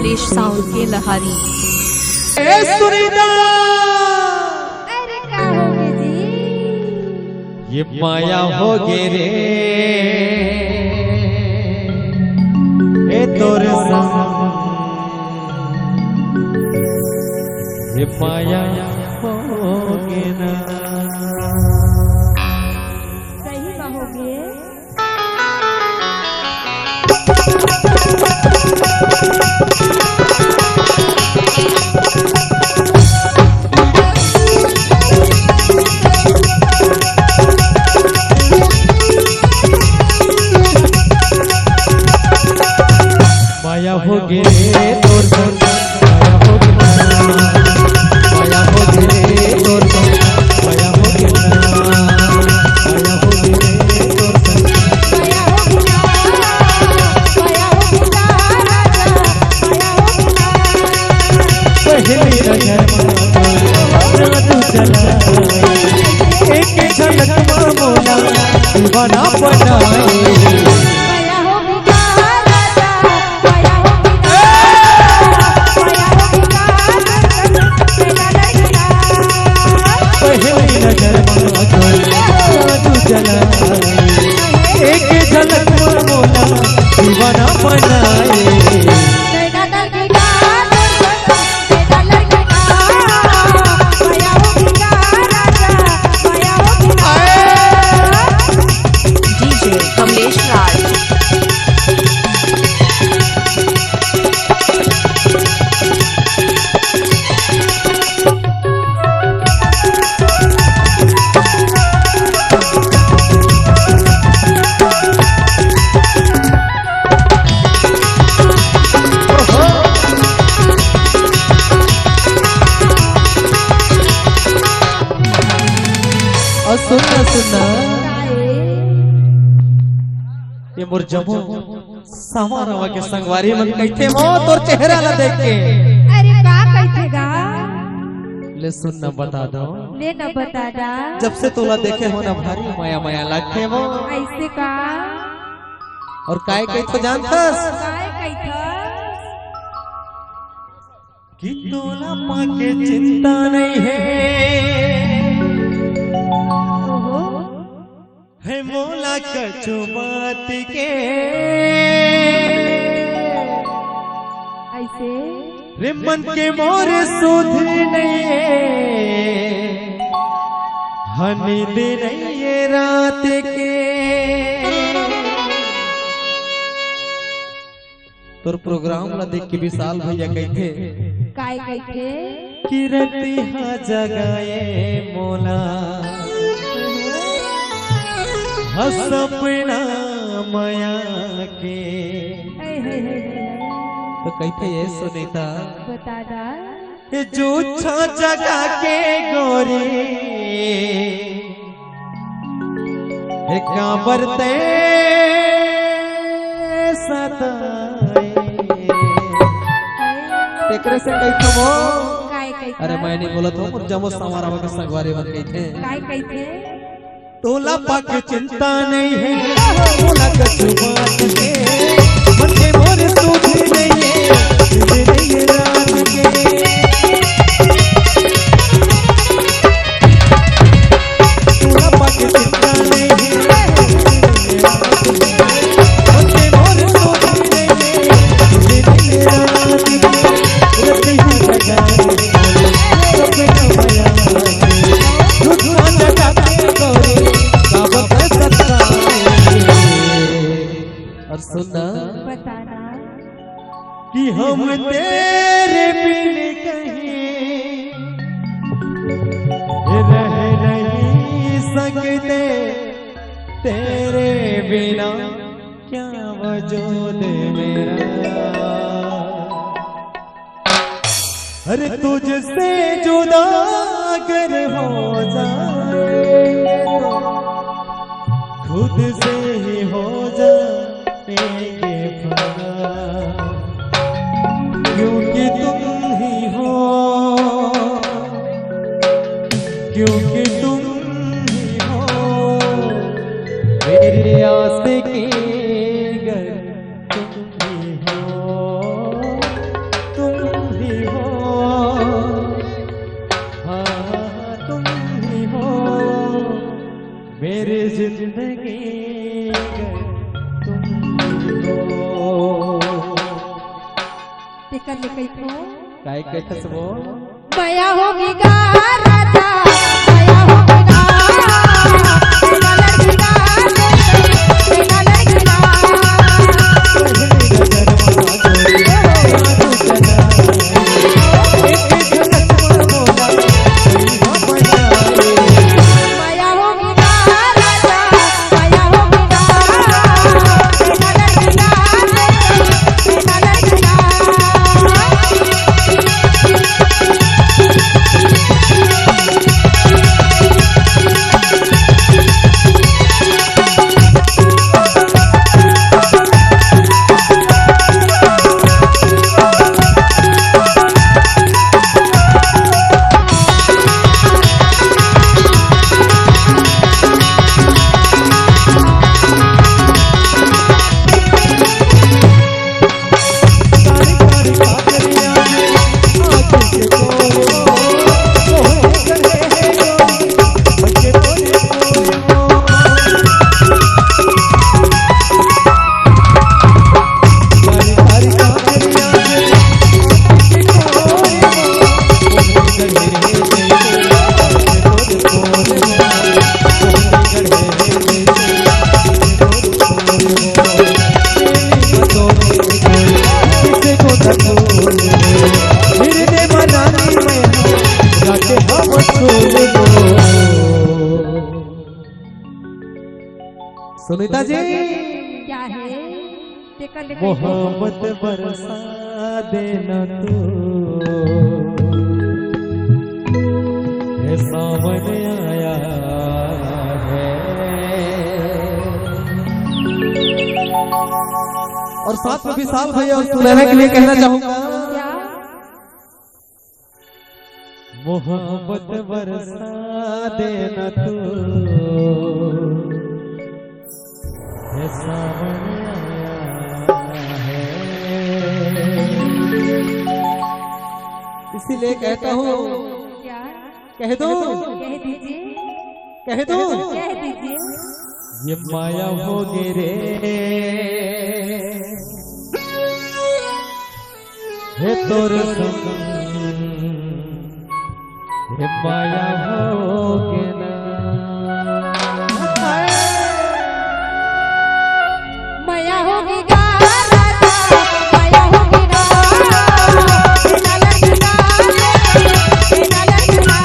Kamlesh sound के लहारी। अरे क्या होगे जी? ये माया हो गे रे ए तोरे संग, ये माया हो गे ना। सही कहोगे। माया हो गे तोर संग, माया हो गे ना, माया हो गे तोर संग, माया हो गे ना, माया हो गे तोर संग, माया होगी ना, माया होगी ना, राजा, माया होगी ना। पहली नजर में तू चला, एक झलक में मोला दीवाना बनाए। माया होगी ना, राजा, माया होगी ना, माया होगी ना, तेरा लगना। पहली नजर में तू चला, एक झलक में मोला दीवाना बनाए। तेरा लगना, तेरा लगना, माया होगी ना, राजा, माया होगी ना। डीजे कमलेश राज। और सुनना सुनना ये मोर जबो सवारवा के संगवारी मन कैथे मो तोर चेहरा ला देख के। अरे का कहतेगा? ले सुनना बता दो, ले न बता दा। जब से तोला देखे हो ना भारी माया माया लागथे वो। ऐसे का? और काय कह तो जानतस काय कहथस? कि तोला पाके चिंता नहीं है, ओहो, है मोला कछु बात के। ऐसे रे मन के मोर सुध नहीं है, हनी दिन ये रात के। तोर प्रोग्राम ला देख के विशाल भैया कहते काय कहथे? किरती हा जगाए मोला सपना माया के। तो कहते ये सुनीता बता दा। जो छा जगा के गोरी कांबरते सताए। तेकरे से कहते वो काय कहथे? अरे मैं नहीं बोला तो जमो समारा के संगवारी बन गई थे। काय कहथे? तोला पाके चिंता नहीं है, मोला कछु बात के। मन के मोर सूझ नहीं है, तुझे नहीं रात के। तोला पाके चिंता नहीं है, मन के मोर सूझ नहीं है, तुझे नहीं रात के। रत ही सजाए सपना माया के, झूठा जगा के गोरी और सुनना बताना कि हम तेरे बिन कहीं रह नहीं सकते, तेरे बिना क्या वजूद मेरा। अरे तुझसे जुदा अगर हो जाए तो खुद से ही हो जाएंगे फना, क्योंकि तुम ही हो, क्योंकि तुम ही हो मेरे आशिकी, गर तुम ही हो कर ले कई तो काय कैसे सब माया होगी गा राजा माया होगी गा तेरा लड़का तेरा लड़का माया होगी गा राजा माया होगी गा तेरा लड़का तेरा लड़का सुनीता जी क्या है ते कर ले मोहब्बत बरसा देना तू है सामने आया है। और साथ में विशाल भैया और सुनैना के लिए कहना चाहूंगा क्या मोहब्बत बरसा देना तू है सामने आया है। इसीलिए कहता हूँ क्या कह दो कह दीजिए कह दो कह दीजिए ये माया हो गिरे हे तोर संग हे माया हो गिरा माया होगी गा राजा माया होगी गा तेरा लड़का तेरा लड़का